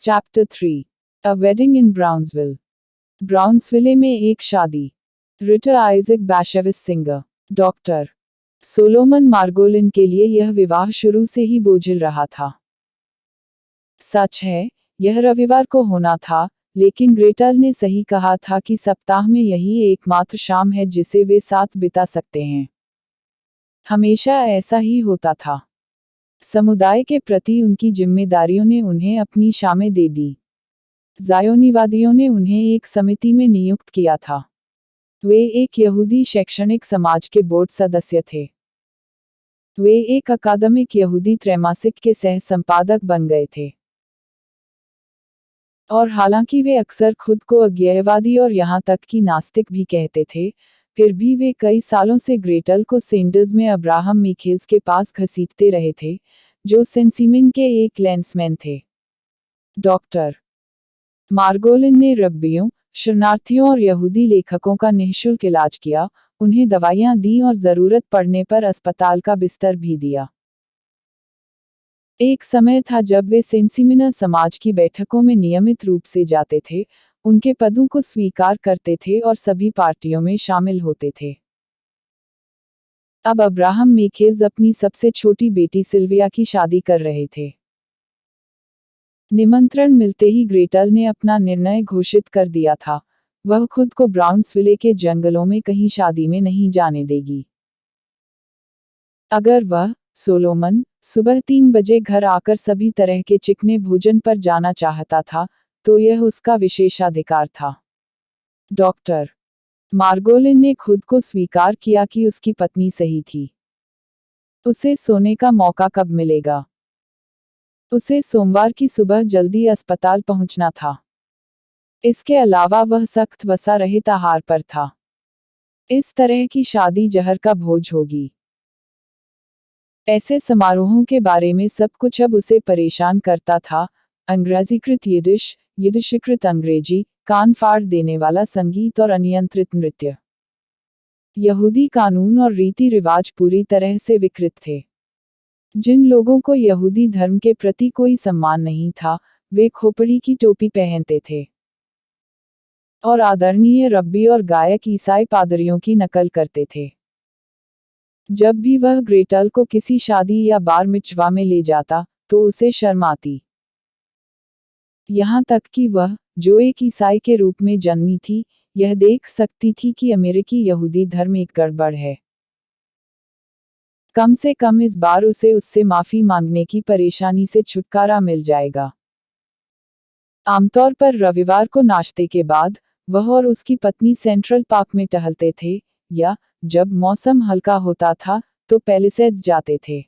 Chapter 3 a wedding in Brownsville. Brownsville में एक शादी। Writer Isaac Bashevis Singer. Doctor Solomon Margolin के लिए यह विवाह शुरू से ही बोझिल रहा था। सच है, यह रविवार को होना था, लेकिन ग्रेटल ने सही कहा था कि सप्ताह में यही एकमात्र शाम है जिसे वे साथ बिता सकते हैं। हमेशा ऐसा ही होता था। समुदाय के प्रति उनकी जिम्मेदारियों ने उन्हें अपनी शामें दे दी। ज़ायोनीवादियों ने उन्हें एक समिति में नियुक्त किया था। वे एक यहूदी शैक्षणिक समाज के बोर्ड सदस्य थे। वे एक अकादमिक यहूदी त्रैमासिक के सह संपादक बन गए थे। और हालांकि वे अक्सर खुद को अज्ञेयवादी और यहाँ तक कि नास्तिक भी कहते थे, फिर भी वे कई सालों से ग्रेटल को सेंडर्स में अब्राहम मिखेल्स के पास घसीटते रहे थे, जो सेंसीमिन के एक लेंसमैन थे। डॉक्टर मार्गोलिन ने रब्बियों, शरणार्थियों और यहूदी लेखकों का निःशुल्क इलाज किया, उन्हें दवाइयाँ दी और ज़रूरत पड़ने पर अस्पताल का बिस्तर भी दिया। एक समय था जब वे सेंसीमिना समाज की बैठकों में नियमित रूप से जाते थे, उनके पदों को स्वीकार करते थे और सभी पार्टियों में शामिल होते थे। अब अब्राहम मिखेल्स अपनी सबसे छोटी बेटी सिल्विया की शादी कर रहे थे। निमंत्रण मिलते ही ग्रेटल ने अपना निर्णय घोषित कर दिया था, वह खुद को ब्राउन्सविले के जंगलों में कहीं शादी में नहीं जाने देगी। अगर वह, सोलोमन, सुबह 3 बजे घर आकर सभी तरह के चिकने भोजन पर जाना चाहता था, तो यह उसका विशेषाधिकार था। डॉक्टर मार्गोलिन ने खुद को स्वीकार किया कि उसकी पत्नी सही थी। उसे सोने का मौका कब मिलेगा? उसे सोमवार की सुबह जल्दी अस्पताल पहुंचना था। इसके अलावा वह सख्त वसा रहित आहार पर था। इस तरह की शादी जहर का भोज होगी। ऐसे समारोहों के बारे में सब कुछ अब उसे परेशान करता था। अंग्रेजीकृत यिडिश, यिडिशीकृत अंग्रेजी, कान फाड़ देने वाला संगीत और अनियंत्रित नृत्य। यहूदी कानून और रीति रिवाज पूरी तरह से विकृत थे। जिन लोगों को यहूदी धर्म के प्रति कोई सम्मान नहीं था, वे खोपड़ी की टोपी पहनते थे और आदरणीय रब्बी और गायक ईसाई पादरियों की नकल करते थे। जब भी वह ग्रेटल को किसी शादी या बार मिtzवा में ले जाता, तो उसे शर्म आती। यहाँ तक कि वह, जो एक ईसाई के रूप में जन्मी थी, यह देख सकती थी कि अमेरिकी यहूदी धर्म एक गड़बड़ है। कम से कम इस बार उसे उससे माफी मांगने की परेशानी से छुटकारा मिल जाएगा। आमतौर पर रविवार को नाश्ते के बाद, वह और उसकी पत्नी सेंट्रल पार्क में टहलते थे, या, जब मौसम हल्का होता था, तो पैलिसेड्स जाते थे।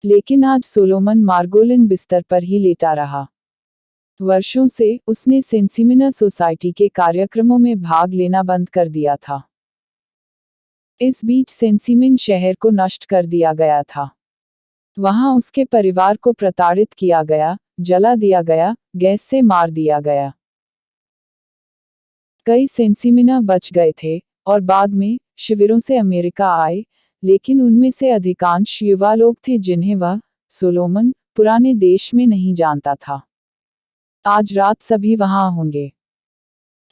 लेकिन आज सोलोमन मार्गोलिन बिस्तर पर ही लेटा रहा। वर्षों से, उसने सेंसीमिना सोसाइटी के कार्यक्रमों में भाग लेना बंद कर दिया था। इस बीच सेंसीमिन शहर को नष्ट कर दिया गया था। वहां उसके परिवार को प्रताड़ित किया गया, जला दिया गया, गैस से मार दिया गया। कई सेंसीमिना बच गए थे, और बाद में, शिविरों से अमेरिका आए, लेकिन उनमें से अधिकांश युवा लोग थे जिन्हें वह, सोलोमन, पुराने देश में नहीं जानता था। आज रात सभी वहां होंगे।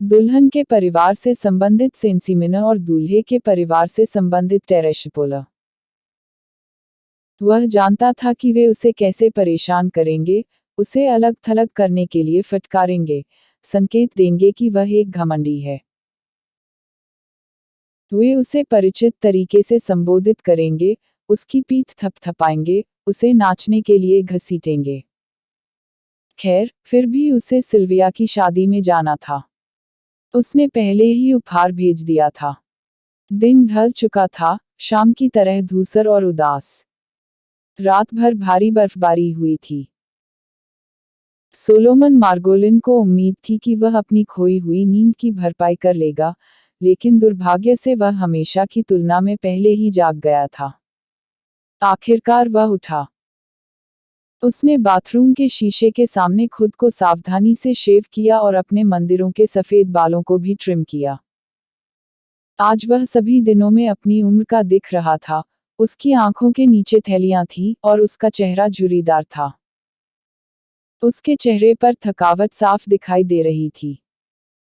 दुल्हन के परिवार से संबंधित सेंसीमिना और दूल्हे के परिवार से संबंधित टेरेशपोला। वह जानता था कि वे उसे कैसे परेशान करेंगे, उसे अलग थलग करने के लिए फटकारेंगे, संकेत देंगे कि वह एक घमंडी है। वे उसे परिचित तरीके से संबोधित करेंगे, उसकी पीठ थपथपाएंगे, उसे नाचने के लिए घसीटेंगे। खैर, फिर भी उसे सिल्विया की शादी में जाना था। उसने पहले ही उपहार भेज दिया था। दिन ढल चुका था, शाम की तरह धूसर और उदास। रात भर भारी बर्फबारी हुई थी। सोलोमन मार्गोलिन को उम्मीद थी कि वह अपनी खोई हुई नींद की भरपाई कर लेगा, लेकिन दुर्भाग्य से वह हमेशा की तुलना में पहले ही जाग गया था। आखिरकार वह उठा। उसने बाथरूम के शीशे के सामने खुद को सावधानी से शेव किया और अपने मंदिरों के सफेद बालों को भी ट्रिम किया। आज वह सभी दिनों में अपनी उम्र का दिख रहा था, उसकी आंखों के नीचे थैलियां थीं, और उसका चेहरा झुर्रीदार था। उसके चेहरे पर थकावट साफ दिखाई दे रही थी।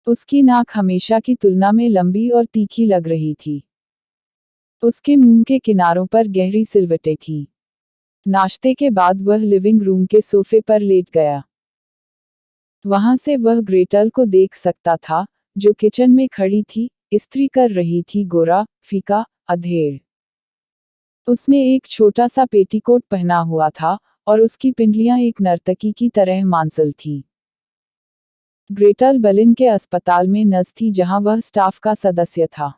उसकी नाक हमेशा की तुलना में लंबी और तीखी लग रही थी। उसके मुंह के किनारों पर गहरी सिलवटें थीं। नाश्ते के बाद वह लिविंग रूम के सोफे पर लेट गया। वहां से वह ग्रेटल को देख सकता था, जो किचन में खड़ी थी, इस्त्री कर रही थी, गोरा, फीका, अधेड़। उसने एक छोटा सा पेटीकोट पहना हुआ था, और उसकी पिंडलियां एक नर्तकी की तरह मांसल थीं। ग्रेटल बर्लिन के अस्पताल में नर्स थी, जहां वह स्टाफ का सदस्य था।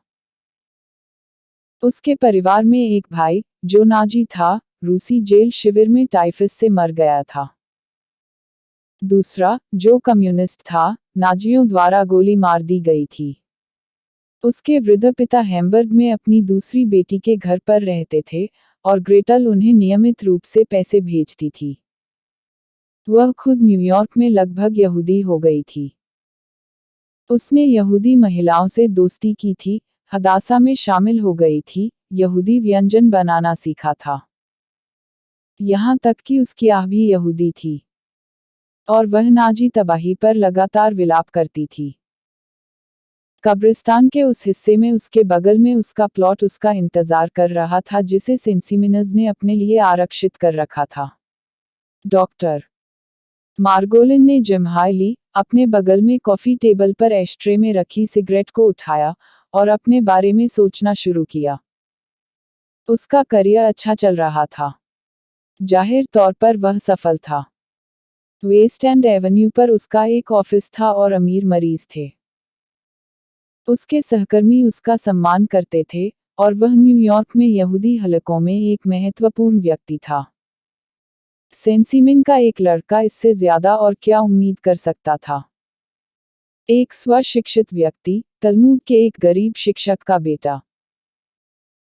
उसके परिवार में एक भाई, जो नाजी था, रूसी जेल शिविर में टाइफस से मर गया था। दूसरा, जो कम्युनिस्ट था, नाजियों द्वारा गोली मार दी गई थी। उसके वृद्ध पिता हैम्बर्ग में अपनी दूसरी बेटी के घर पर रहते थे, और ग्रेटल उन्हें नियमित रूप से पैसे भेजती थी। वह खुद न्यूयॉर्क में लगभग यहूदी हो गई थी। उसने यहूदी महिलाओं से दोस्ती की थी, हदासा में शामिल हो गई थी, यहूदी व्यंजन बनाना सीखा था। यहाँ तक कि उसकी आह भी यहूदी थी। और वह नाजी तबाही पर लगातार विलाप करती थी। कब्रिस्तान के उस हिस्से में उसके बगल में उसका प्लॉट उसका इंतजार कर रहा था, जिसे सेंसिमिनज ने अपने लिए आरक्षित कर रखा था। डॉक्टर मार्गोलिन ने जम्हाई ली, अपने बगल में कॉफी टेबल पर एस्ट्रे में रखी सिगरेट को उठाया, और अपने बारे में सोचना शुरू किया। उसका करियर अच्छा चल रहा था। जाहिर तौर पर वह सफल था। वेस्ट एंड एवेन्यू पर उसका एक ऑफिस था और अमीर मरीज थे। उसके सहकर्मी उसका सम्मान करते थे, और वह न्यूयॉर्क में यहूदी हलकों में एक महत्वपूर्ण व्यक्ति था। सेंसिमिन का एक लड़का इससे ज्यादा और क्या उम्मीद कर सकता था। एक स्वशिक्षित व्यक्ति, तलमूद के एक गरीब शिक्षक का बेटा।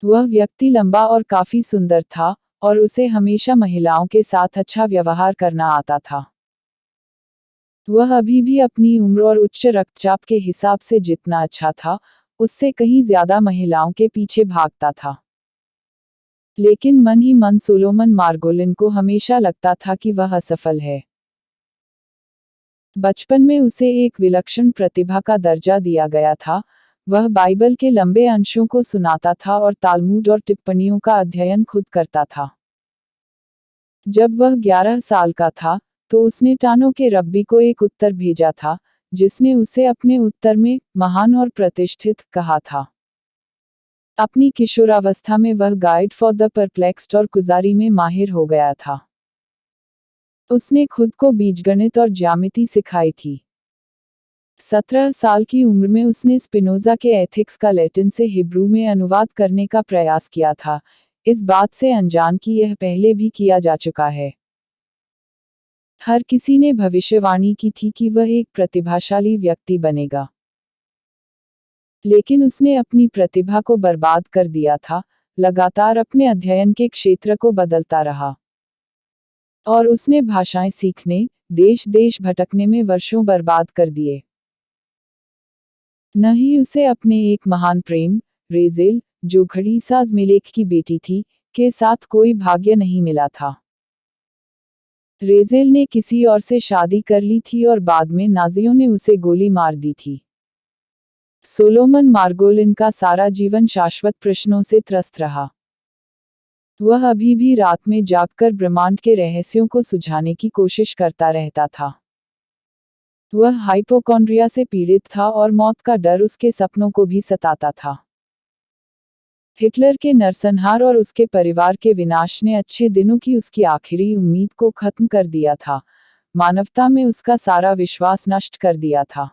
वह व्यक्ति लंबा और काफी सुंदर था, और उसे हमेशा महिलाओं के साथ अच्छा व्यवहार करना आता था। वह अभी भी अपनी उम्र और उच्च रक्तचाप के हिसाब से जितना अच्छा था, उससे कहीं ज्यादा महिलाओं के पीछे भागता था। लेकिन मन ही मन सोलोमन मार्गोलिन को हमेशा लगता था कि वह असफल है। बचपन में उसे एक विलक्षण प्रतिभा का दर्जा दिया गया था। वह बाइबल के लंबे अंशों को सुनाता था और तालमुद और टिप्पणियों का अध्ययन खुद करता था। जब वह 11 साल का था, तो उसने टानो के रब्बी को एक उत्तर भेजा था, जिसने उसे अपने उत्तर में महान और प्रतिष्ठित कहा था। अपनी किशोरावस्था में वह गाइड फॉर द परप्लेक्स्ड और कुजारी में माहिर हो गया था। उसने खुद को बीजगणित और ज्यामिति सिखाई थी। 17 साल की उम्र में उसने स्पिनोजा के एथिक्स का लैटिन से हिब्रू में अनुवाद करने का प्रयास किया था, इस बात से अनजान कि यह पहले भी किया जा चुका है। हर किसी ने भविष्यवाणी की थी कि वह एक प्रतिभाशाली व्यक्ति बनेगा। लेकिन उसने अपनी प्रतिभा को बर्बाद कर दिया था, लगातार अपने अध्ययन के क्षेत्र को बदलता रहा। और उसने भाषाएं सीखने, देश देश भटकने में वर्षों बर्बाद कर दिए। न ही उसे अपने एक महान प्रेम, रेजेल, जो घड़ीसाज मिलेक की बेटी थी, के साथ कोई भाग्य नहीं मिला था। रेजेल ने किसी और से शादी कर ली थी और बाद में नाजियों ने उसे गोली मार दी थी। सोलोमन मार्गोलिन का सारा जीवन शाश्वत प्रश्नों से त्रस्त रहा। वह अभी भी रात में जागकर ब्रह्मांड के रहस्यों को सुझाने की कोशिश करता रहता था। वह हाइपोकॉन्ड्रिया से पीड़ित था और मौत का डर उसके सपनों को भी सताता था। हिटलर के नरसंहार और उसके परिवार के विनाश ने अच्छे दिनों की उसकी आखिरी उम्मीद को खत्म कर दिया था, मानवता में उसका सारा विश्वास नष्ट कर दिया था।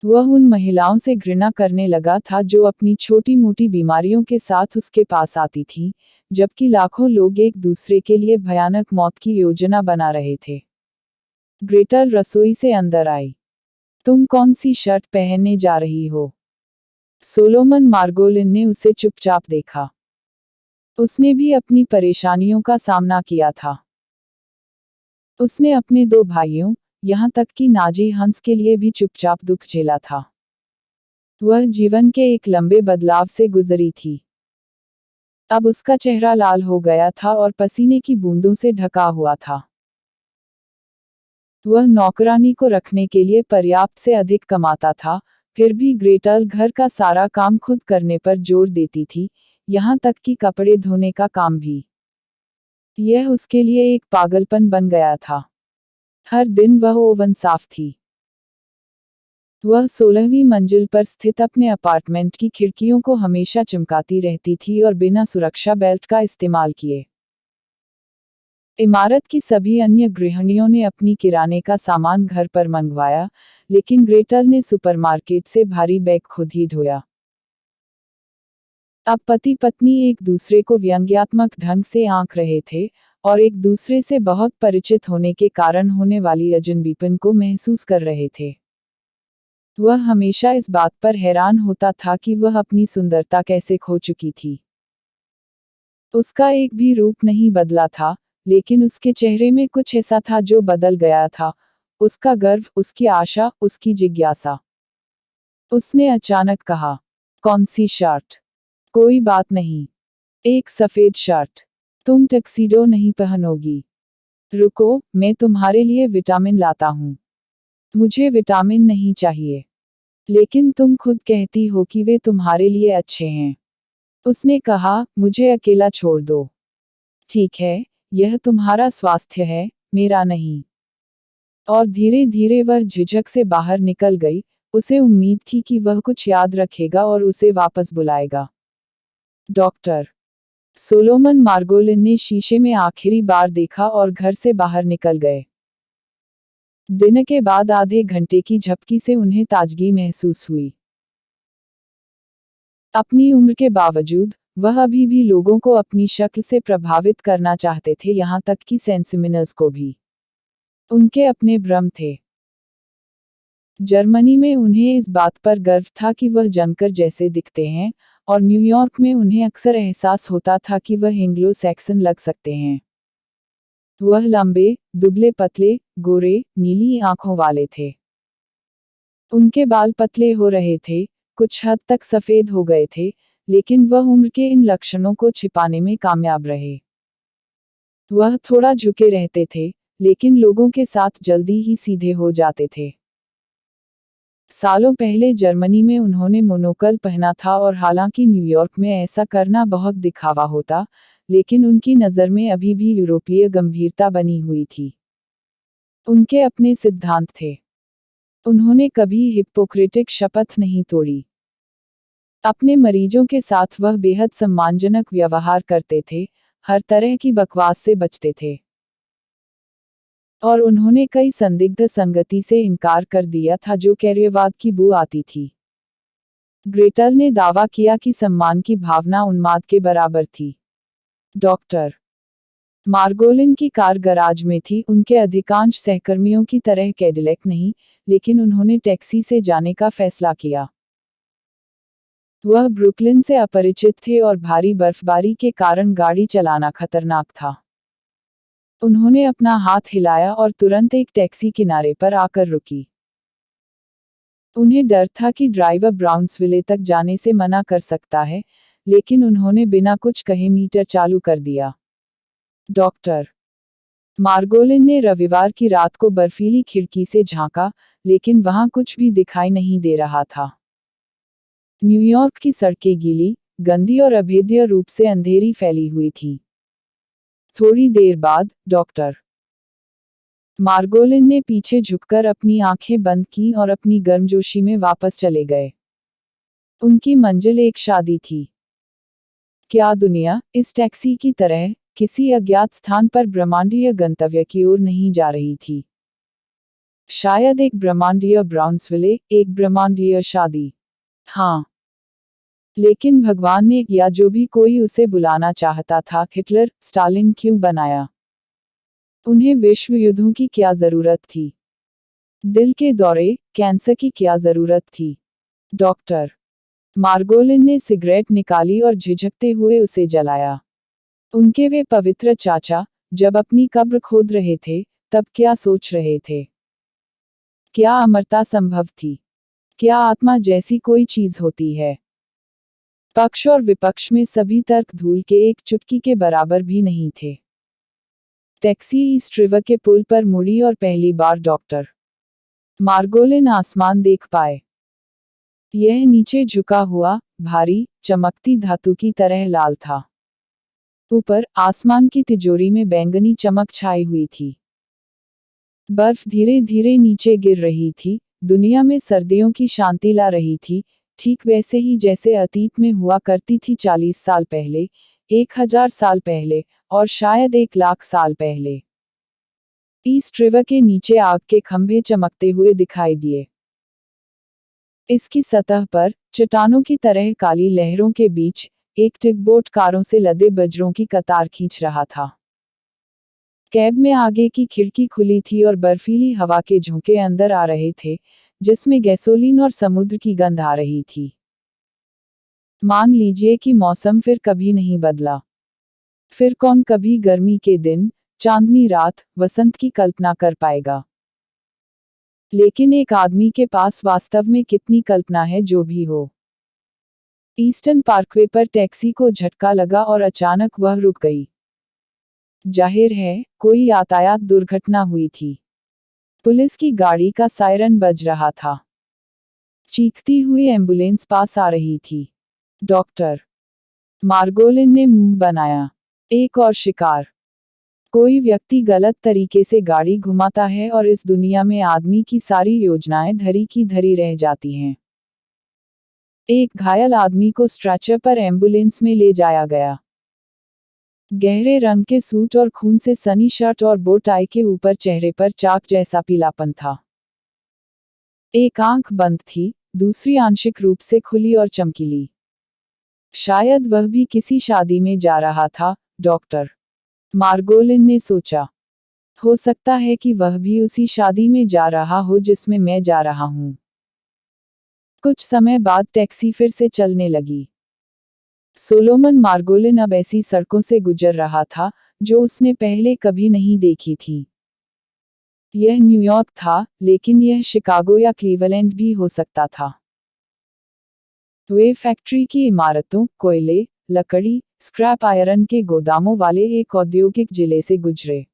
वह उन महिलाओं से घृणा करने लगा था जो अपनी छोटी मोटी बीमारियों के साथ उसके पास आती थीं, जबकि लाखों लोग एक दूसरे के लिए भयानक मौत की योजना बना रहे थे। ग्रेटल रसोई से अंदर आई। तुम कौन सी शर्ट पहनने जा रही हो? सोलोमन मार्गोलिन ने उसे चुपचाप देखा। उसने भी अपनी परेशानियों का सामना किया था। उसने अपने 2 भाइयों, यहाँ तक कि नाजी हंस के लिए भी चुपचाप दुख झेला था। वह जीवन के एक लंबे बदलाव से गुजरी थी। अब उसका चेहरा लाल हो गया था और पसीने की बूंदों से ढका हुआ था। वह नौकरानी को रखने के लिए पर्याप्त से अधिक कमाता था, फिर भी ग्रेटल घर का सारा काम खुद करने पर जोर देती थी, यहाँ तक कि कपड़े धोने का काम भी। यह उसके लिए एक पागलपन बन गया था। हर दिन वह ओवन साफ थी। वह 16वीं मंजिल पर स्थित अपने अपार्टमेंट की खिड़कियों को हमेशा चमकाती रहती थी और बिना सुरक्षा बेल्ट का इस्तेमाल किए। इमारत की सभी अन्य गृहिणियों ने अपनी किराने का सामान घर पर मंगवाया, लेकिन ग्रेटल ने सुपरमार्केट से भारी बैग खुद ही ढोया। अब पति पत्नी एक दूसरे को व्यंग्यात्मक ढंग से आंक रहे थे, और एक दूसरे से बहुत परिचित होने के कारण होने वाली अजनबीपन को महसूस कर रहे थे। वह हमेशा इस बात पर हैरान होता था कि वह अपनी सुंदरता कैसे खो चुकी थी। उसका एक भी रूप नहीं बदला था, लेकिन उसके चेहरे में कुछ ऐसा था जो बदल गया था, उसका गर्व, उसकी आशा, उसकी जिज्ञासा। उसने अचानक कहा, कौन सी शर्ट? कोई बात नहीं। एक सफेद शर्ट। तुम टक्सीडो नहीं पहनोगी। रुको, मैं तुम्हारे लिए विटामिन लाता हूँ। मुझे विटामिन नहीं चाहिए। लेकिन तुम खुद कहती हो कि वे तुम्हारे लिए अच्छे हैं। उसने कहा, मुझे अकेला छोड़ दो। ठीक है, यह तुम्हारा स्वास्थ्य है, मेरा नहीं। और धीरे धीरे वह झिझक से बाहर निकल गई, उसे उम्मीद थी कि वह कुछ याद रखेगा और उसे वापस बुलाएगा। डॉक्टर सोलोमन मार्गोलिन ने शीशे में आखिरी बार देखा और घर से बाहर निकल गए। दिन के बाद आधे घंटे की झपकी से उन्हें ताजगी महसूस हुई। अपनी उम्र के बावजूद, वह अभी भी लोगों को अपनी शक्ल से प्रभावित करना चाहते थे, यहाँ तक कि सेंसिमिनर्स को भी। उनके अपने भ्रम थे। जर्मनी में उन्हें इस बात पर गर्व था कि वह जनकर जैसे दिखते हैं, और न्यूयॉर्क में उन्हें अक्सर एहसास होता था कि वह एंग्लो सैक्सन लग सकते हैं। वह लंबे, दुबले पतले, गोरे, नीली आंखों वाले थे। उनके बाल पतले हो रहे थे, कुछ हद तक सफेद हो गए थे, लेकिन वह उम्र के इन लक्षणों को छिपाने में कामयाब रहे। वह थोड़ा झुके रहते थे, लेकिन लोगों के साथ जल्दी ही सीधे हो जाते थे। सालों पहले जर्मनी में उन्होंने मोनोकल पहना था और हालांकि न्यूयॉर्क में ऐसा करना बहुत दिखावा होता, लेकिन उनकी नज़र में अभी भी यूरोपीय गंभीरता बनी हुई थी। उनके अपने सिद्धांत थे। उन्होंने कभी हिप्पोक्रेटिक शपथ नहीं तोड़ी। अपने मरीजों के साथ वह बेहद सम्मानजनक व्यवहार करते थे, हर तरह की बकवास से बचते थे। और उन्होंने कई संदिग्ध संगति से इनकार कर दिया था जो कैर्यवाद की बू आती थी। ग्रेटल ने दावा किया कि सम्मान की भावना उन्माद के बराबर थी। डॉक्टर मार्गोलिन की कार गराज में थी, उनके अधिकांश सहकर्मियों की तरह कैडिलैक नहीं, लेकिन उन्होंने टैक्सी से जाने का फैसला किया। वह ब्रुकलिन से अपरिचित थे और भारी बर्फबारी के कारण गाड़ी चलाना खतरनाक था। उन्होंने अपना हाथ हिलाया और तुरंत एक टैक्सी किनारे पर आकर रुकी। उन्हें डर था कि ड्राइवर ब्राउन्सविले तक जाने से मना कर सकता है, लेकिन उन्होंने बिना कुछ कहे मीटर चालू कर दिया। डॉक्टर मार्गोलिन ने रविवार की रात को बर्फीली खिड़की से झांका, लेकिन वहां कुछ भी दिखाई नहीं दे रहा था। न्यूयॉर्क की सड़कें गीली, गंदी और अभेद्य रूप से अंधेरी फैली हुई थीं। थोड़ी देर बाद, डॉक्टर मार्गोलिन ने पीछे झुककर अपनी आंखें बंद की और अपनी गर्मजोशी में वापस चले गए। उनकी मंजिल एक शादी थी। क्या दुनिया, इस टैक्सी की तरह, किसी अज्ञात स्थान पर ब्रह्मांडीय गंतव्य की ओर नहीं जा रही थी? शायद एक ब्रह्मांडीय ब्राउन्सविले, एक ब्रह्मांडीय शादी। हाँ। लेकिन भगवान ने, या जो भी कोई उसे बुलाना चाहता था, हिटलर, स्टालिन क्यों बनाया? उन्हें विश्व युद्धों की क्या जरूरत थी? दिल के दौरे, कैंसर की क्या जरूरत थी? डॉक्टर मार्गोलिन ने सिगरेट निकाली और झिझकते हुए उसे जलाया। उनके वे पवित्र चाचा, जब अपनी कब्र खोद रहे थे, तब क्या सोच रहे थे? क्या अमरता संभव थी? क्या आत्मा जैसी कोई चीज होती है? पक्ष और विपक्ष में सभी तर्क धूल के एक चुटकी के बराबर भी नहीं थे। टैक्सी ईस्ट रिवर के पुल पर मुड़ी और पहली बार डॉक्टर मार्गोलिन आसमान देख पाए। यह नीचे झुका हुआ, भारी, चमकती धातु की तरह लाल था। ऊपर आसमान की तिजोरी में बैंगनी चमक छाई हुई थी। बर्फ धीरे धीरे नीचे गिर रही थी, दुनिया में सर्दियों की शांति ला रही थी, ठीक वैसे ही जैसे अतीत में हुआ करती थी 40 साल पहले, 1000 साल पहले, और शायद 1 लाख साल पहले। ईस्ट रिवर के नीचे आग के खंभे चमकते हुए दिखाई दिए। इसकी सतह पर, चट्टानों की तरह काली लहरों के बीच, एक टिगबोट कारों से लदे बजरों की कतार खींच रहा था। कैब में आगे की खिड़की खुली थी और बर्फीली हवा के झोंके अंदर आ रहे थे, जिसमें गैसोलीन और समुद्र की गंध आ रही थी। मान लीजिए कि मौसम फिर कभी नहीं बदला। फिर कौन कभी गर्मी के दिन, चांदनी रात, वसंत की कल्पना कर पाएगा? लेकिन एक आदमी के पास वास्तव में कितनी कल्पना है, जो भी हो। ईस्टर्न पार्कवे पर टैक्सी को झटका लगा और अचानक वह रुक गई। जाहिर है, कोई यातायात दुर्घटना हुई थी। पुलिस की गाड़ी का सायरन बज रहा था। चीखती हुई एम्बुलेंस पास आ रही थी। डॉक्टर मार्गोलिन ने मुंह बनाया। एक और शिकार। कोई व्यक्ति गलत तरीके से गाड़ी घुमाता है और इस दुनिया में आदमी की सारी योजनाएं धरी की धरी रह जाती हैं। एक घायल आदमी को स्ट्रेचर पर एम्बुलेंस में ले जाया गया। गहरे रंग के सूट और खून से सनी शर्ट और बो टाई के ऊपर चेहरे पर चाक जैसा पीलापन था। एक आंख बंद थी, दूसरी आंशिक रूप से खुली और चमकीली। शायद वह भी किसी शादी में जा रहा था, डॉक्टर मार्गोलिन ने सोचा। हो सकता है कि वह भी उसी शादी में जा रहा हो जिसमें मैं जा रहा हूं। कुछ समय बाद टैक्सी फिर से चलने लगी। सोलोमन मार्गोलिन अब ऐसी सड़कों से गुजर रहा था, जो उसने पहले कभी नहीं देखी थी। यह न्यूयॉर्क था, लेकिन यह शिकागो या क्लीवलैंड भी हो सकता था। वे फैक्ट्री की इमारतों, कोयले, लकड़ी, स्क्रैप आयरन के गोदामों वाले एक औद्योगिक जिले से गुजरे।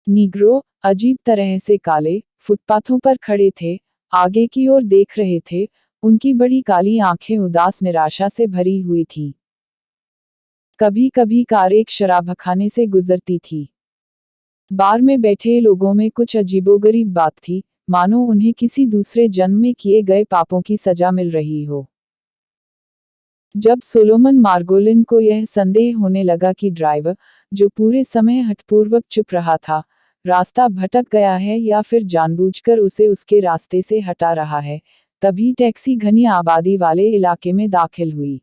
नीग्रो, अजीब तरह से काले, फुटपाथों पर खड़े थे, आगे की ओर देख रहे थे, उनकी बड़ी काली आंखें उदास निराशा से भरी हुई थीं। कभी कभी कार एक शराबखाने से गुजरती थी। बार में बैठे लोगों में कुछ अजीबोगरीब बात थी, मानो उन्हें किसी दूसरे जन्म में किए गए पापों की सजा मिल रही हो। जब सोलोमन मार्गोलिन को यह संदेह होने लगा कि ड्राइवर, जो पूरे समय हठपूर्वक चुप रहा था, रास्ता भटक गया है या फिर जानबूझकर उसे उसके रास्ते से हटा रहा है, तभी टैक्सी घनी आबादी वाले इलाके में दाखिल हुई।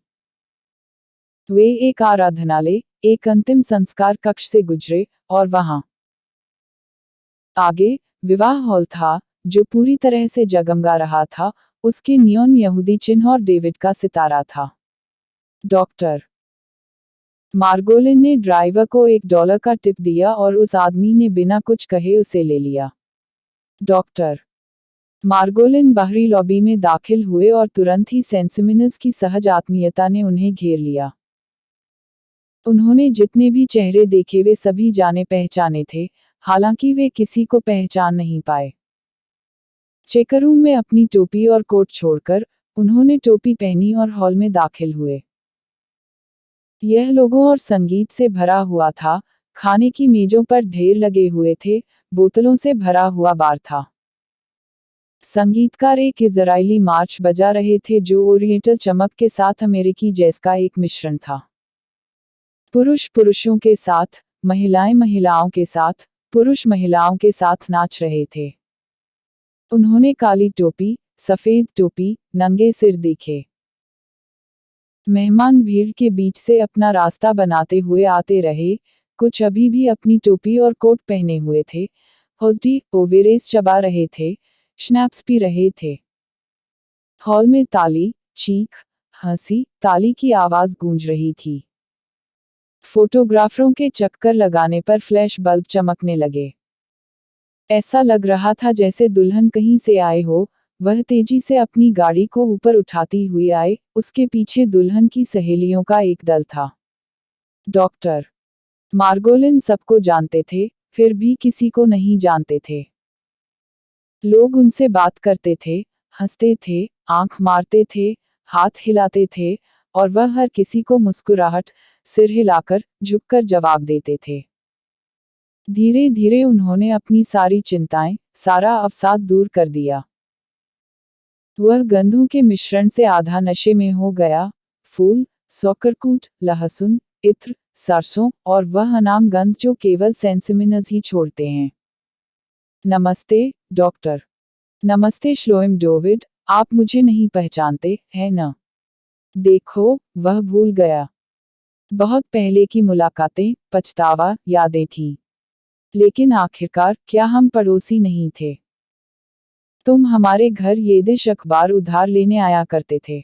वे एक आराधनालय, एक अंतिम संस्कार कक्ष से गुजरे, और वहां आगे विवाह हॉल था, जो पूरी तरह से जगमगा रहा था, उसके नियॉन यहूदी चिन्ह और डेविड का सितारा था। डॉक्टर मार्गोलिन ने ड्राइवर को $1 का टिप दिया और उस आदमी ने बिना कुछ कहे उसे ले लिया। डॉक्टर मार्गोलिन बाहरी लॉबी में दाखिल हुए और तुरंत ही सेंसिमिनस की सहज आत्मीयता ने उन्हें घेर लिया। उन्होंने जितने भी चेहरे देखे वे सभी जाने पहचाने थे, हालांकि वे किसी को पहचान नहीं पाए। चेकरूम में अपनी टोपी और कोट छोड़कर, उन्होंने टोपी पहनी और हॉल में दाखिल हुए। यह लोगों और संगीत से भरा हुआ था, खाने की मेजों पर ढेर लगे हुए थे, बोतलों से भरा हुआ बार था। संगीतकार एक इजरायली मार्च बजा रहे थे जो ओरिएंटल चमक के साथ अमेरिकी जैज का एक मिश्रण था। पुरुष पुरुषों के साथ, महिलाएं महिलाओं के साथ, पुरुष महिलाओं के साथ नाच रहे थे। उन्होंने काली टोपी, सफेद टोपी, नंगे सिर देखे। मेहमान भीड़ के बीच से अपना रास्ता बनाते हुए आते रहे, कुछ अभी भी अपनी टोपी और कोट पहने हुए थे, होस्डी, ओवेरेस चबा रहे थे, स्नैप्स पी रहे थे। हॉल में ताली, चीख, हंसी, ताली की आवाज गूंज रही थी। फोटोग्राफरों के चक्कर लगाने पर फ्लैश बल्ब चमकने लगे। ऐसा लग रहा था जैसे दुल्हन कहीं से आए हो, वह तेजी से अपनी गाड़ी को ऊपर उठाती हुई आए, उसके पीछे दुल्हन की सहेलियों का एक दल था। डॉक्टर मार्गोलिन सबको जानते थे, फिर भी किसी को नहीं जानते थे। लोग उनसे बात करते थे, हंसते थे, आंख मारते थे, हाथ हिलाते थे, और वह हर किसी को मुस्कुराहट, सिर हिलाकर, झुककर जवाब देते थे। धीरे धीरे उन्होंने अपनी सारी चिंताएं, सारा अवसाद दूर कर दिया। वह गंधों के मिश्रण से आधा नशे में हो गया, फूल, सौकरकूट, लहसुन, इत्र, सरसों, और वह अनाम गंध जो केवल सेंसिमिनस ही छोड़ते हैं। नमस्ते, डॉक्टर। नमस्ते श्लोएम डेविड, आप मुझे नहीं पहचानते, है न? देखो, वह भूल गया। बहुत पहले की मुलाकातें, पछतावा, यादें थीं। लेकिन आखिरकार, क्या हम पड़ोसी नहीं थे? तुम हमारे घर येदिश अखबार उधार लेने आया करते थे।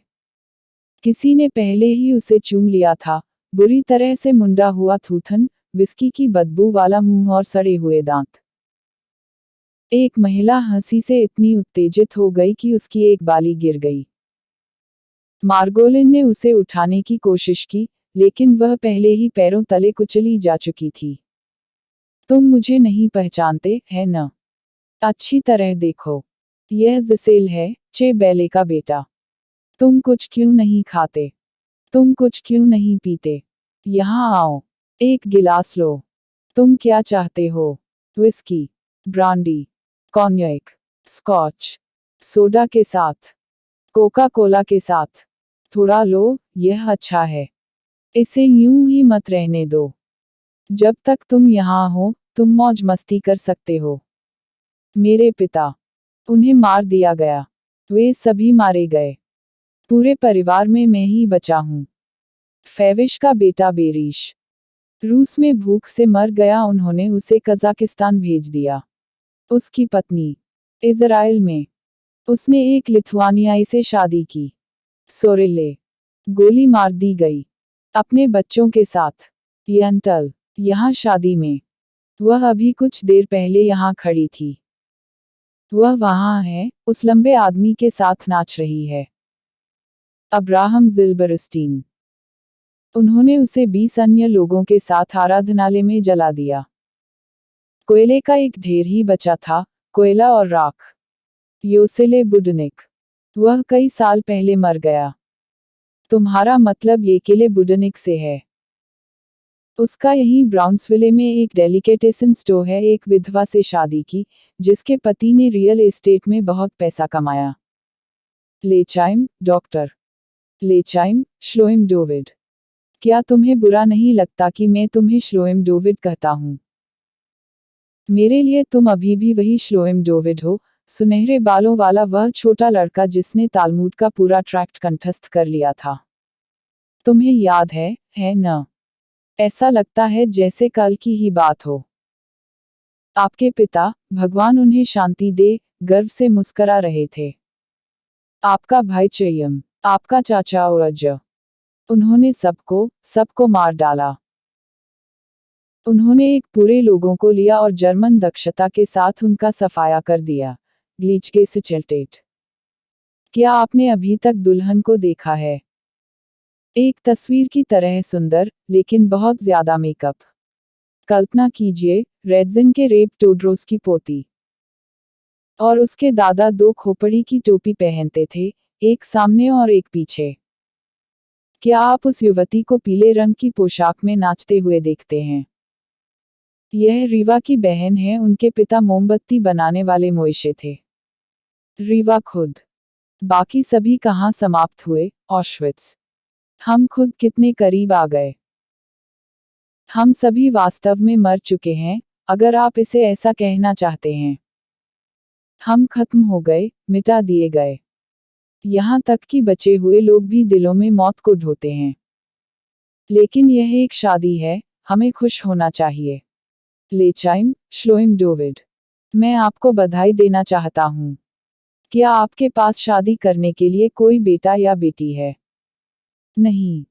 किसी ने पहले ही उसे चूम लिया था, बुरी तरह से मुंडा हुआ थूथन, विस्की की बदबू वाला मुंह और सड़े हुए दांत। एक महिला हंसी से इतनी उत्तेजित हो गई कि उसकी एक बाली गिर गई। मार्गोलिन ने उसे उठाने की कोशिश की, लेकिन वह पहले ही पैरों तले कुचली जा चुकी थी। तुम मुझे नहीं पहचानते, है न? अच्छी तरह देखो। यह जिसेल है, चे बैले का बेटा। तुम कुछ क्यों नहीं खाते? तुम कुछ क्यों नहीं पीते? यहाँ आओ। एक गिलास लो। तुम क्या चाहते हो? विस्की, ब्रांडी, कॉन्याक, स्कॉच, सोडा के साथ, कोका कोला के साथ। थोड़ा लो, यह अच्छा है। इसे यूं ही मत रहने दो। जब तक तुम यहाँ हो, तुम मौज मस्ती कर सकते हो। मेरे पिता, उन्हें मार दिया गया। वे सभी मारे गए। पूरे परिवार में मैं ही बचा हूँ। फैविश का बेटा बेरिश रूस में भूख से मर गया, उन्होंने उसे कजाकिस्तान भेज दिया। उसकी पत्नी इज़राइल में। उसने एक लिथुआनियाई से शादी की। सोरिले गोली मार दी गई। अपने बच्चों के साथ। यंटल यहाँ शादी में। वह अभी कुछ देर पहले यहाँ खड़ी थी। वह वहाँ है, उस लंबे आदमी के साथ नाच रही है। अब्राहम जिल्बरस्टीन। उन्होंने उसे 20 अन्य लोगों के साथ आराधनालय में जला दिया। कोयले का एक ढेर ही बचा था, कोयला और राख। योसेले बुडनिक। वह कई साल पहले मर गया। तुम्हारा मतलब येकेले बुडनिक से है? उसका यहीं ब्राउन्सविले में एक डेलिकेटेसन स्टोर है, एक विधवा से शादी की, जिसके पति ने रियल एस्टेट में बहुत पैसा कमाया। लेचाइम, डॉक्टर। लेचाइम, श्लोएम डेविड। क्या तुम्हें बुरा नहीं लगता कि मैं तुम्हें श्लोएम डेविड कहता हूँ? मेरे लिए तुम अभी भी वही श्लोएम डेविड हो, सुनहरे बालों वाला वह छोटा लड़का जिसने तालमुड का पूरा ट्रैक्ट कंठस्थ कर लिया था। तुम्हें याद है न? ऐसा लगता है जैसे कल की ही बात हो। आपके पिता, भगवान उन्हें शांति दे, गर्व से मुस्करा रहे थे। आपका भाई चयम, आपका चाचा औरज। उन्होंने सबको मार डाला। उन्होंने एक पूरे लोगों को लिया और जर्मन दक्षता के साथ उनका सफाया कर दिया। ग्लीचके से चेल्टेट। क्या आपने अभी तक दुल्हन को देखा है? एक तस्वीर की तरह सुंदर, लेकिन बहुत ज्यादा मेकअप। कल्पना कीजिए, रेडजिन के रेप टोड्रोस की पोती। और उसके दादा 2 खोपड़ी की टोपी पहनते थे, एक सामने और एक पीछे। क्या आप उस युवती को पीले रंग की पोशाक में नाचते हुए देखते हैं? यह रीवा की बहन है, उनके पिता मोमबत्ती बनाने वाले मोइशे थे। रीवा खुद। बाकी सभी कहाँ समाप्त हुए? ऑशविट्स। हम खुद कितने करीब आ गए। हम सभी वास्तव में मर चुके हैं, अगर आप इसे ऐसा कहना चाहते हैं। हम खत्म हो गए, मिटा दिए गए। यहाँ तक कि बचे हुए लोग भी दिलों में मौत को ढोते हैं। लेकिन यह एक शादी है, हमें खुश होना चाहिए। लेचाइम, श्लोएम डेविड। मैं आपको बधाई देना चाहता हूँ। क्या आपके पास शादी करने के लिए कोई बेटा या बेटी है? नहीं।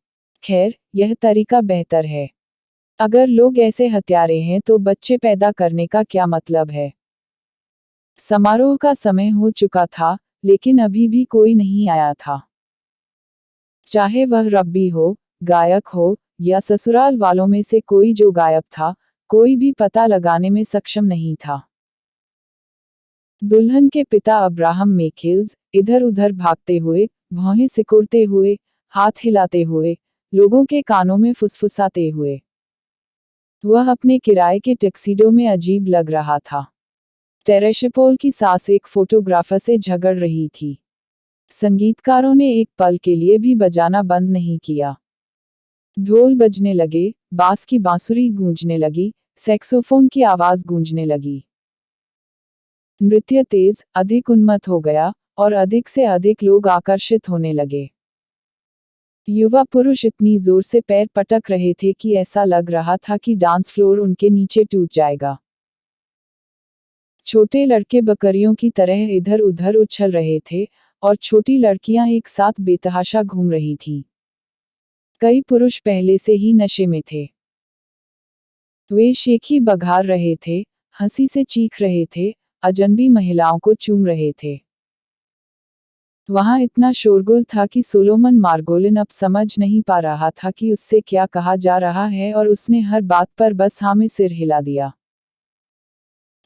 खैर, यह तरीका बेहतर है। अगर लोग ऐसे हत्यारे हैं तो बच्चे पैदा करने का क्या मतलब है? समारोह का समय हो चुका था, लेकिन अभी भी कोई नहीं आया था। चाहे वह रब्बी हो, गायक हो या ससुराल वालों में से कोई जो गायब था, कोई भी पता लगाने में सक्षम नहीं था। दुल्हन के पिता अब्राहम मेकेल्स इधर उधर भागते हुए, भौहें सिकुड़ते हुए, हाथ हिलाते हुए, लोगों के कानों में फुसफुसाते हुए। वह अपने किराए के टक्सीडो में अजीब लग रहा था। टेरेशिपोल की सास एक फोटोग्राफर से झगड़ रही थी। संगीतकारों ने एक पल के लिए भी बजाना बंद नहीं किया। ढोल बजने लगे, बास की बांसुरी गूंजने लगी, सैक्सोफोन की आवाज गूंजने लगी। नृत्य तेज, अधिक उन्मत्त हो गया, और अधिक से अधिक लोग आकर्षित होने लगे। युवा पुरुष इतनी जोर से पैर पटक रहे थे कि ऐसा लग रहा था कि डांस फ्लोर उनके नीचे टूट जाएगा। छोटे लड़के बकरियों की तरह इधर उधर उछल रहे थे, और छोटी लड़कियां एक साथ बेतहाशा घूम रही थीं। कई पुरुष पहले से ही नशे में थे। वे शेखी बघार रहे थे, हंसी से चीख रहे थे, अजनबी महिलाओं को चूम रहे थे। वहां इतना शोरगुल था कि सोलोमन मार्गोलिन अब समझ नहीं पा रहा था कि उससे क्या कहा जा रहा है, और उसने हर बात पर बस हाँ में सिर हिला दिया।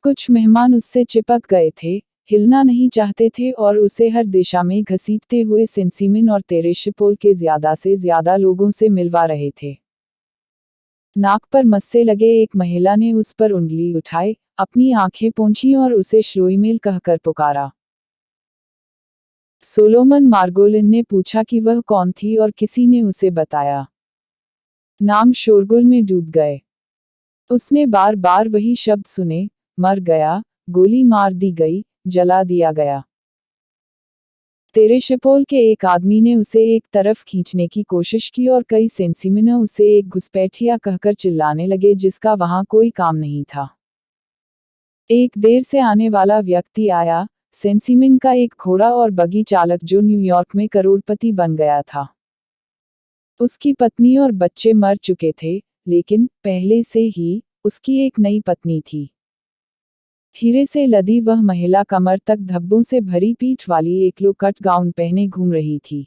कुछ मेहमान उससे चिपक गए थे, हिलना नहीं चाहते थे और उसे हर दिशा में घसीटते हुए सेंसिमिन और तेरेशिपोल के ज्यादा से ज्यादा लोगों से मिलवा रहे थे। नाक पर मस्से लगे एक महिला ने उस पर उंगली उठाई, अपनी आंखें पोंछी और उसे श्लोईमेल कहकर पुकारा। सोलोमन मार्गोलिन ने पूछा कि वह कौन थी और किसी ने उसे बताया। नाम शोरगुल में डूब गए। उसने बार बार वही शब्द सुने, मर गया, गोली मार दी गई, जला दिया गया। तेरेशिपोल के एक आदमी ने उसे एक तरफ खींचने की कोशिश की और कई सेंसिमिन उसे एक घुसपैठिया कहकर चिल्लाने लगे जिसका वहां कोई काम नहीं था। एक देर से आने वाला व्यक्ति आया, सेंसिमिन का एक घोड़ा और बगी चालक जो न्यूयॉर्क में करोड़पति बन गया था। उसकी पत्नी और बच्चे मर चुके थे, लेकिन पहले से ही उसकी एक नई पत्नी थी। हीरे से लदी वह महिला कमर तक धब्बों से भरी पीठ वाली एक लो कट गाउन पहने घूम रही थी।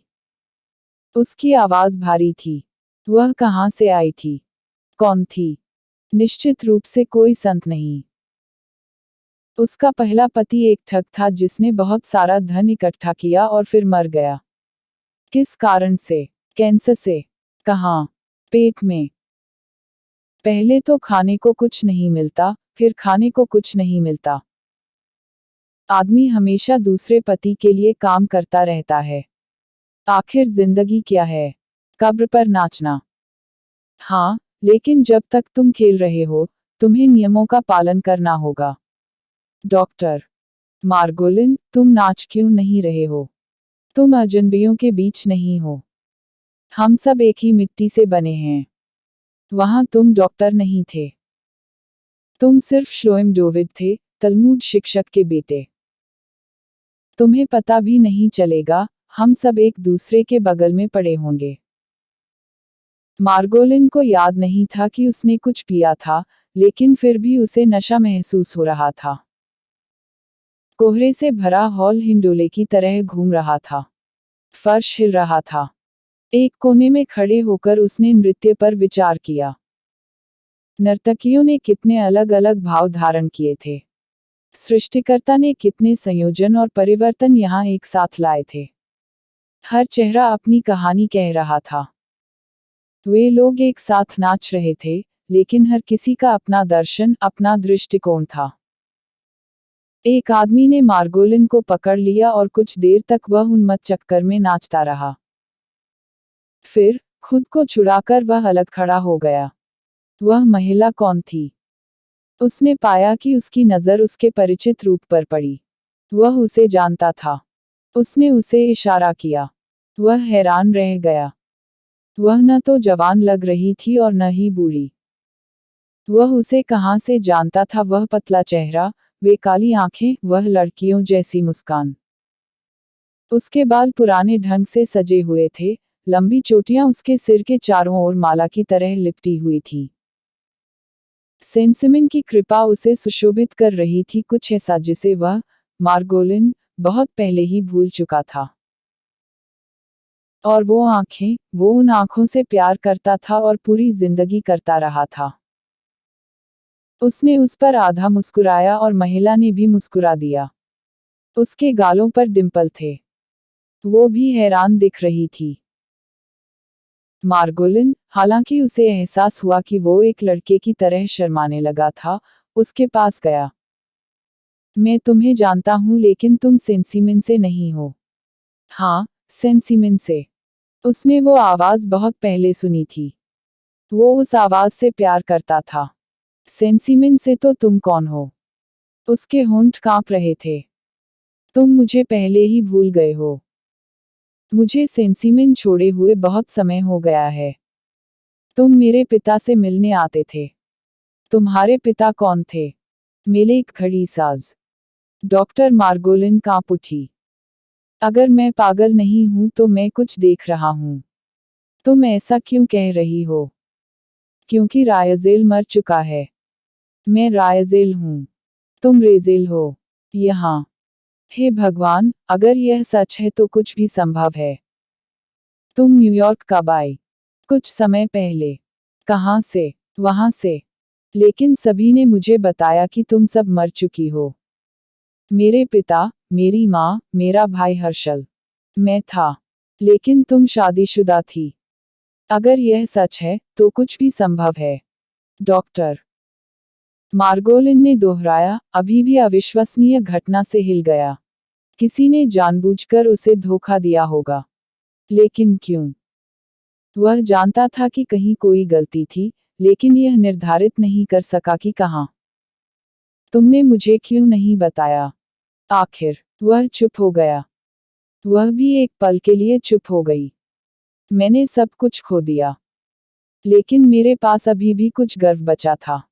उसकी आवाज भारी थी। वह कहां से आई थी? कौन थी? निश्चित रूप से कोई संत नहीं। उसका पहला पति एक ठग था जिसने बहुत सारा धन इकट्ठा किया और फिर मर गया। किस कारण से? कैंसर से। कहाँ? पेट में। पहले तो खाने को कुछ नहीं मिलता, फिर खाने को कुछ नहीं मिलता। आदमी हमेशा दूसरे पति के लिए काम करता रहता है। आखिर जिंदगी क्या है? कब्र पर नाचना। हाँ, लेकिन जब तक तुम खेल रहे हो, तुम्हें नियमों का पालन करना होगा। डॉक्टर मार्गोलिन, तुम नाच क्यों नहीं रहे हो? तुम अजनबियों के बीच नहीं हो। हम सब एक ही मिट्टी से बने हैं। वहां तुम डॉक्टर नहीं थे। तुम सिर्फ श्लोएम डोविड थे, तलमूद शिक्षक के बेटे। तुम्हें पता भी नहीं चलेगा, हम सब एक दूसरे के बगल में पड़े होंगे। मार्गोलिन को याद नहीं था कि उसने कुछ पिया था, लेकिन फिर भी उसे नशा महसूस हो रहा था। कोहरे से भरा हॉल हिंडोले की तरह घूम रहा था। फर्श हिल रहा था। एक कोने में खड़े होकर उसने नृत्य पर विचार किया। नर्तकियों ने कितने अलग अलग भाव धारण किए थे। सृष्टिकर्ता ने कितने संयोजन और परिवर्तन यहाँ एक साथ लाए थे। हर चेहरा अपनी कहानी कह रहा था। वे लोग एक साथ नाच रहे थे, लेकिन हर किसी का अपना दर्शन, अपना दृष्टिकोण था। एक आदमी ने मार्गोलिन को पकड़ लिया और कुछ देर तक वह उन्मत्त चक्कर में नाचता रहा। फिर, खुद को छुड़ाकर वह अलग खड़ा हो गया। वह महिला कौन थी? उसने पाया कि उसकी नज़र उसके परिचित रूप पर पड़ी। वह उसे जानता था। उसने उसे इशारा किया। वह हैरान रह गया। वह न तो जवान लग रही थी और न ही बूढ़ी। वह उसे कहां से जानता था? वह पतला चेहरा, वे काली आंखें, वह लड़कियों जैसी मुस्कान। उसके बाल पुराने ढंग से सजे हुए थे, लंबी चोटियां उसके सिर के चारों ओर माला की तरह लिपटी हुई थीं। सेंसिमिन की कृपा उसे सुशोभित कर रही थी, कुछ ऐसा जिसे वह, मार्गोलिन, बहुत पहले ही भूल चुका था। और वो आंखें, वो उन आंखों से प्यार करता था और पूरी जिंदगी करता रहा था। उसने उस पर आधा मुस्कुराया और महिला ने भी मुस्कुरा दिया। उसके गालों पर डिंपल थे। वो भी हैरान दिख रही थी। मार्गोलिन, हालांकि उसे एहसास हुआ कि वो एक लड़के की तरह शर्माने लगा था, उसके पास गया। मैं तुम्हें जानता हूं लेकिन तुम सेंसीमिन से नहीं हो। हाँ, सेंसीमिन से। उसने वो आवाज बहुत पहले सुनी थी। वो उस आवाज से प्यार करता था। सेंसीमिन से तो तुम कौन हो? उसके होंठ कांप रहे थे। तुम मुझे पहले ही भूल गए हो। मुझे सेंसीमिन छोड़े हुए बहुत समय हो गया है। तुम मेरे पिता से मिलने आते थे। तुम्हारे पिता कौन थे? मेलेक घड़ी साज। डॉक्टर मार्गोलिन कांप उठी। अगर मैं पागल नहीं हूं तो मैं कुछ देख रहा हूं। तुम ऐसा क्यों कह रही हो? क्योंकि रायजेल मर चुका है। मैं रायजेल हूं। तुम रेजेल हो। यहाँ। हे भगवान, अगर यह सच है तो कुछ भी संभव है। तुम न्यूयॉर्क कब आए? कुछ समय पहले। कहाँ से? वहां से। लेकिन सभी ने मुझे बताया कि तुम सब मर चुकी हो। मेरे पिता, मेरी माँ, मेरा भाई हर्षल। मैं था। लेकिन तुम शादीशुदा थी। अगर यह सच है, तो कुछ भी संभव है। डॉक्टर मार्गोलिन ने दोहराया, अभी भी अविश्वसनीय घटना से हिल गया। किसी ने जानबूझकर उसे धोखा दिया होगा। लेकिन क्यों? वह जानता था कि कहीं कोई गलती थी, लेकिन यह निर्धारित नहीं कर सका कि कहाँ। तुमने मुझे क्यों नहीं बताया? आखिर, वह चुप हो गया। वह भी एक पल के लिए चुप हो गई। मैंने सब कुछ खो दिया। लेकिन मेरे पास अभी भी कुछ गर्व बचा था।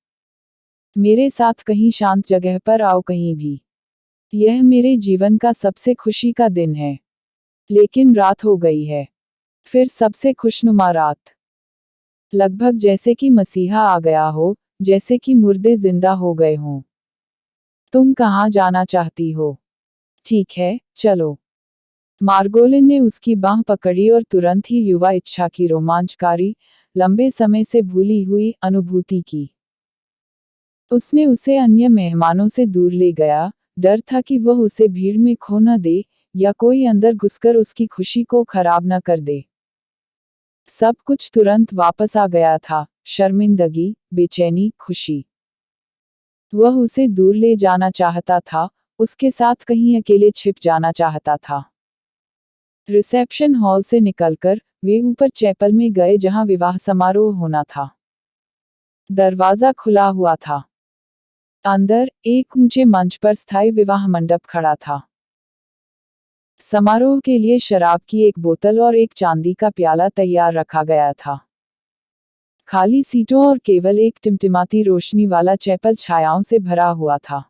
मेरे साथ कहीं शांत जगह पर आओ कहीं भी। यह मेरे जीवन का सबसे खुशी का दिन है। लेकिन रात हो गई है। फिर सबसे खुशनुमा रात। लगभग जैसे कि मसीहा आ गया हो, जैसे कि मुर्दे जिंदा हो गए हों। तुम कहाँ जाना चाहती हो? ठीक है, चलो। मार्गोलिन ने उसकी बांह पकड़ी और तुरंत ही युवा इच्छा की रोमांचकारी, लंबे समय से भूली हुई अनुभूति की। उसने उसे अन्य मेहमानों से दूर ले गया, डर था कि वह उसे भीड़ में खो न दे, या कोई अंदर घुसकर उसकी खुशी को खराब न कर दे। सब कुछ तुरंत वापस आ गया था, शर्मिंदगी, बेचैनी, खुशी। वह उसे दूर ले जाना चाहता था, उसके साथ कहीं अकेले छिप जाना चाहता था। रिसेप्शन हॉल से निकलकर, वे ऊपर चैपल में गए जहां विवाह समारोह होना था। दरवाजा खुला हुआ था। अंदर, एक ऊंचे मंच पर स्थायी विवाह मंडप खड़ा था। समारोह के लिए शराब की एक बोतल और एक चांदी का प्याला तैयार रखा गया था। खाली सीटों और केवल एक टिमटिमाती रोशनी वाला चैपल छायाओं से भरा हुआ था।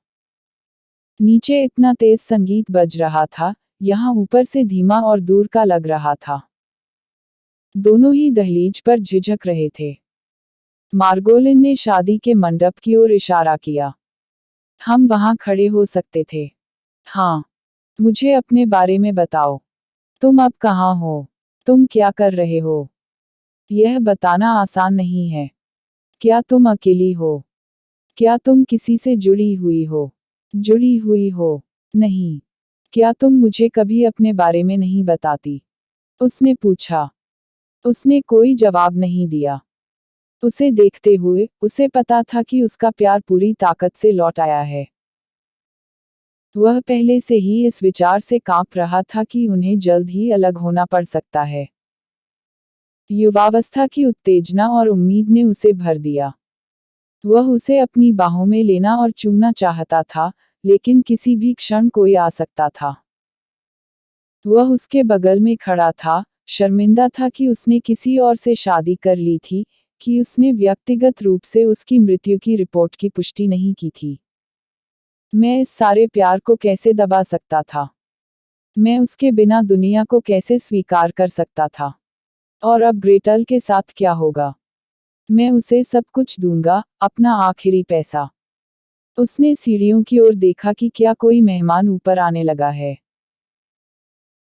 नीचे इतना तेज संगीत बज रहा था, यहाँ ऊपर से धीमा और दूर का लग रहा था। दोनों ही दहलीज पर झिझक रहे थे। मार्गोलिन ने शादी के मंडप की ओर इशारा किया। हम वहां खड़े हो सकते थे। हाँ। मुझे अपने बारे में बताओ। तुम अब कहाँ हो? तुम क्या कर रहे हो? यह बताना आसान नहीं है। क्या तुम अकेली हो? क्या तुम किसी से जुड़ी हुई हो? जुड़ी हुई हो? नहीं। क्या तुम मुझे कभी अपने बारे में नहीं बताती? उसने पूछा। उसने कोई जवाब नहीं दिया। उसे देखते हुए, उसे पता था कि उसका प्यार पूरी ताकत से लौट आया है। वह पहले से ही इस विचार से कांप रहा था कि उन्हें जल्द ही अलग होना पड़ सकता है। युवावस्था की उत्तेजना और उम्मीद ने उसे भर दिया। वह उसे अपनी बाहों में लेना और चूमना चाहता था, लेकिन किसी भी क्षण कोई आ सकता था। वह उसके बगल में खड़ा था, शर्मिंदा था कि उसने किसी और से शादी कर ली थी, कि उसने व्यक्तिगत रूप से उसकी मृत्यु की रिपोर्ट की पुष्टि नहीं की थी। मैं इस सारे प्यार को कैसे दबा सकता था? मैं उसके बिना दुनिया को कैसे स्वीकार कर सकता था? और अब ग्रेटल के साथ क्या होगा? मैं उसे सब कुछ दूंगा, अपना आखिरी पैसा। उसने सीढ़ियों की ओर देखा कि क्या कोई मेहमान ऊपर आने लगा है।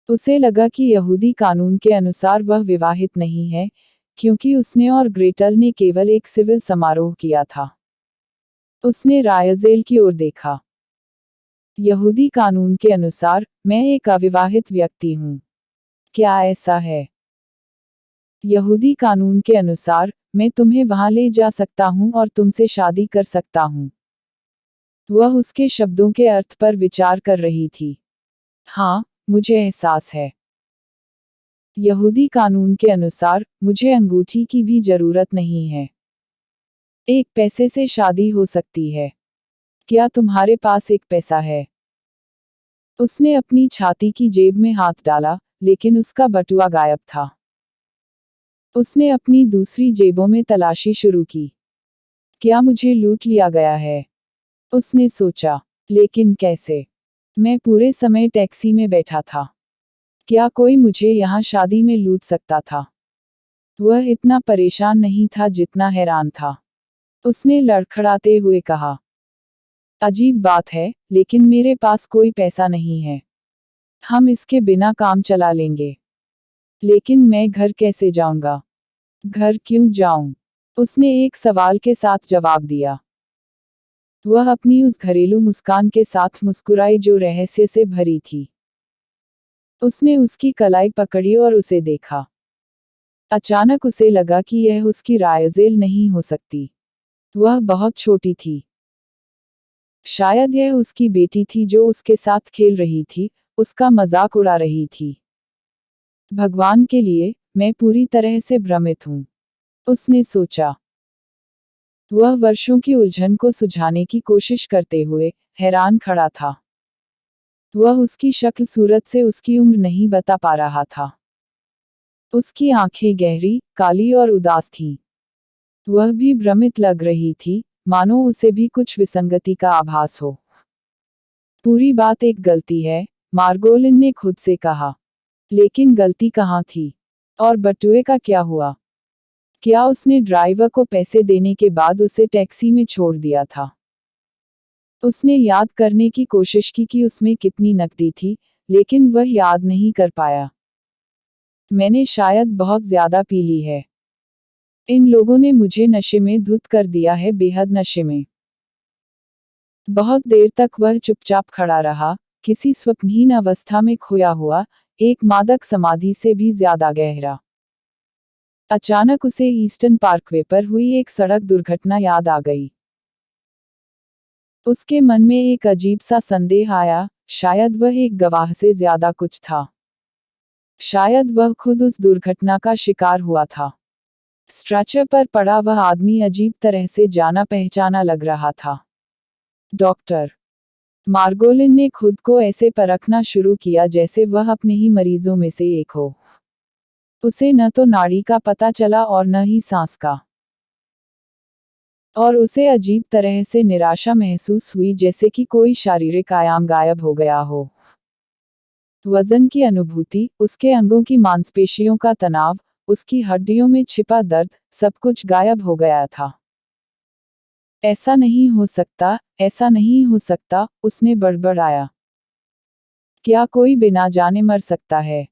उसे लगा कि यहूदी कानून के अनुसार वह विवाहित नहीं है, क्योंकि उसने और ग्रेटल ने केवल एक सिविल समारोह किया था। उसने रायज़ेल की ओर देखा। यहूदी कानून के अनुसार, मैं एक अविवाहित व्यक्ति हूँ। क्या ऐसा है? यहूदी कानून के अनुसार, मैं तुम्हें वहां ले जा सकता हूं और तुमसे शादी कर सकता हूं। वह उसके शब्दों के अर्थ पर विचार कर रही थी। हाँ, मुझे एहसास है। यहूदी कानून के अनुसार, मुझे अंगूठी की भी जरूरत नहीं है। एक पैसे से शादी हो सकती है। क्या तुम्हारे पास एक पैसा है? उसने अपनी छाती की जेब में हाथ डाला, लेकिन उसका बटुआ गायब था। उसने अपनी दूसरी जेबों में तलाशी शुरू की। क्या मुझे लूट लिया गया है? उसने सोचा। लेकिन कैसे? मैं पूरे समय टैक्सी में बैठा था। क्या कोई मुझे यहाँ शादी में लूट सकता था? वह इतना परेशान नहीं था जितना हैरान था। उसने लड़खड़ाते हुए कहा, अजीब बात है, लेकिन मेरे पास कोई पैसा नहीं है। हम इसके बिना काम चला लेंगे। लेकिन मैं घर कैसे जाऊंगा? घर क्यों जाऊं? उसने एक सवाल के साथ जवाब दिया। वह अपनी उस घरेलू मुस्कान के साथ मुस्कुराई जो रहस्य से भरी थी। उसने उसकी कलाई पकड़ी और उसे देखा। अचानक उसे लगा कि यह उसकी रायज़ेल नहीं हो सकती। वह बहुत छोटी थी। शायद यह उसकी बेटी थी जो उसके साथ खेल रही थी, उसका मजाक उड़ा रही थी। भगवान के लिए, मैं पूरी तरह से भ्रमित हूं, उसने सोचा। वह वर्षों की उलझन को सुलझाने की कोशिश करते हुए हैरान खड़ा था। वह उसकी शक्ल सूरत से उसकी उम्र नहीं बता पा रहा था। उसकी आंखें गहरी, काली और उदास थीं। वह भी भ्रमित लग रही थी, मानो उसे भी कुछ विसंगति का आभास हो। पूरी बात एक गलती है, मार्गोलिन ने खुद से कहा। लेकिन गलती कहाँ थी? और बटुए का क्या हुआ? क्या उसने ड्राइवर को पैसे देने के बाद उसे टैक्सी में छोड़ दिया था? उसने याद करने की कोशिश की कि उसमें कितनी नकदी थी, लेकिन वह याद नहीं कर पाया। मैंने शायद बहुत ज्यादा पी ली है। इन लोगों ने मुझे नशे में धुत कर दिया है, बेहद नशे में। बहुत देर तक वह चुपचाप खड़ा रहा, किसी स्वप्नहीन अवस्था में खोया हुआ, एक मादक समाधि से भी ज्यादा गहरा। अचानक उसे ईस्टर्न पार्कवे पर हुई एक सड़क दुर्घटना याद आ गई। उसके मन में एक अजीब सा संदेह आया, शायद वह एक गवाह से ज्यादा कुछ था। शायद वह खुद उस दुर्घटना का शिकार हुआ था। स्ट्रेचर पर पड़ा वह आदमी अजीब तरह से जाना पहचाना लग रहा था। डॉक्टर मार्गोलिन ने खुद को ऐसे परखना शुरू किया जैसे वह अपने ही मरीजों में से एक हो। उसे न तो नाड़ी का पता चला और न ही सांस का। और उसे अजीब तरह से निराशा महसूस हुई, जैसे कि कोई शारीरिक आयाम गायब हो गया हो। वजन की अनुभूति, उसके अंगों की मांसपेशियों का तनाव, उसकी हड्डियों में छिपा दर्द, सब कुछ गायब हो गया था। ऐसा नहीं हो सकता, ऐसा नहीं हो सकता, उसने बड़बड़ाया। क्या कोई बिना जाने मर सकता है?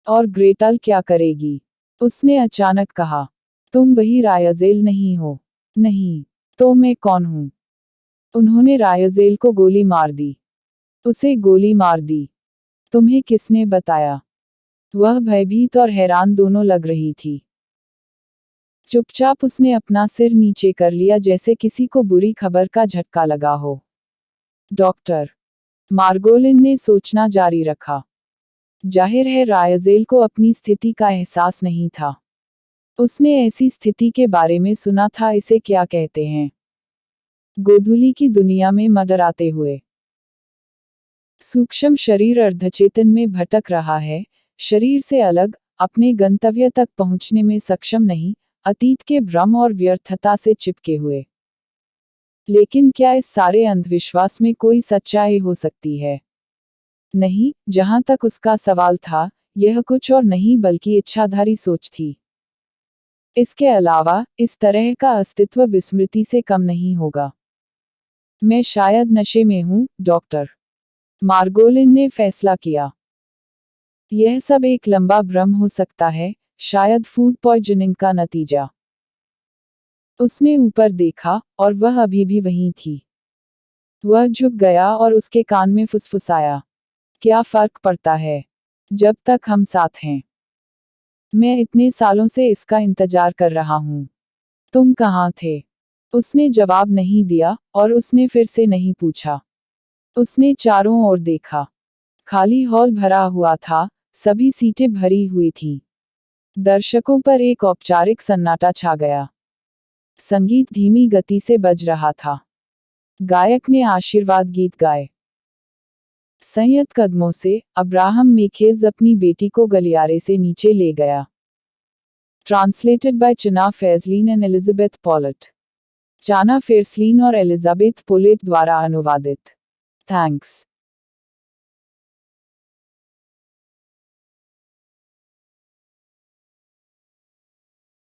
और ग्रेटल क्या करेगी? उसने अचानक कहा। तुम वही रायज़ेल नहीं हो। नहीं। तो मैं कौन हूं? उन्होंने रायज़ेल को गोली मार दी। उसे गोली मार दी। तुम्हें किसने बताया? वह भयभीत और हैरान दोनों लग रही थी। चुपचाप उसने अपना सिर नीचे कर लिया जैसे किसी को बुरी खबर का झटका लगा हो। डॉक्टर मार्गोलिन ने सोचना जारी रखा। जाहिर है रायज़ेल को अपनी स्थिति का एहसास नहीं था। उसने ऐसी स्थिति के बारे में सुना था, इसे क्या कहते हैं, गोधूली की दुनिया में मडराते हुए। सूक्ष्म शरीर अर्धचेतन में भटक रहा है, शरीर से अलग, अपने गंतव्य तक पहुंचने में सक्षम नहीं, अतीत के भ्रम और व्यर्थता से चिपके हुए। लेकिन क्या इस सारे अंधविश्वास में कोई सच्चाई हो सकती है? नहीं, जहां तक उसका सवाल था, यह कुछ और नहीं बल्कि इच्छाधारी सोच थी। इसके अलावा, इस तरह का अस्तित्व विस्मृति से कम नहीं होगा। मैं शायद नशे में हूं, डॉक्टर मार्गोलिन ने फैसला किया। यह सब एक लंबा भ्रम हो सकता है, शायद फूड पॉइजनिंग का नतीजा। उसने ऊपर देखा, और वह अभी भी वहीं थी। वह झुक गया और उसके कान में फुसफुसाया, क्या फर्क पड़ता है, जब तक हम साथ हैं। मैं इतने सालों से इसका इंतजार कर रहा हूं। तुम कहाँ थे? उसने जवाब नहीं दिया, और उसने फिर से नहीं पूछा। उसने चारों ओर देखा। खाली हॉल भरा हुआ था, सभी सीटें भरी हुई थीं। दर्शकों पर एक औपचारिक सन्नाटा छा गया। संगीत धीमी गति से बज रहा था। गायक ने आशीर्वाद गीत गाए। संयत कदमों से, अब्राहम मेखेल्स अपनी बेटी को गलियारे से नीचे ले गया। ट्रांसलेटेड बाय चना फेजलिन एंड एलिजाबेथ पॉलेट। चाना फेरसलीन और एलिजाबेथ पोलेट द्वारा अनुवादित। थैंक्स।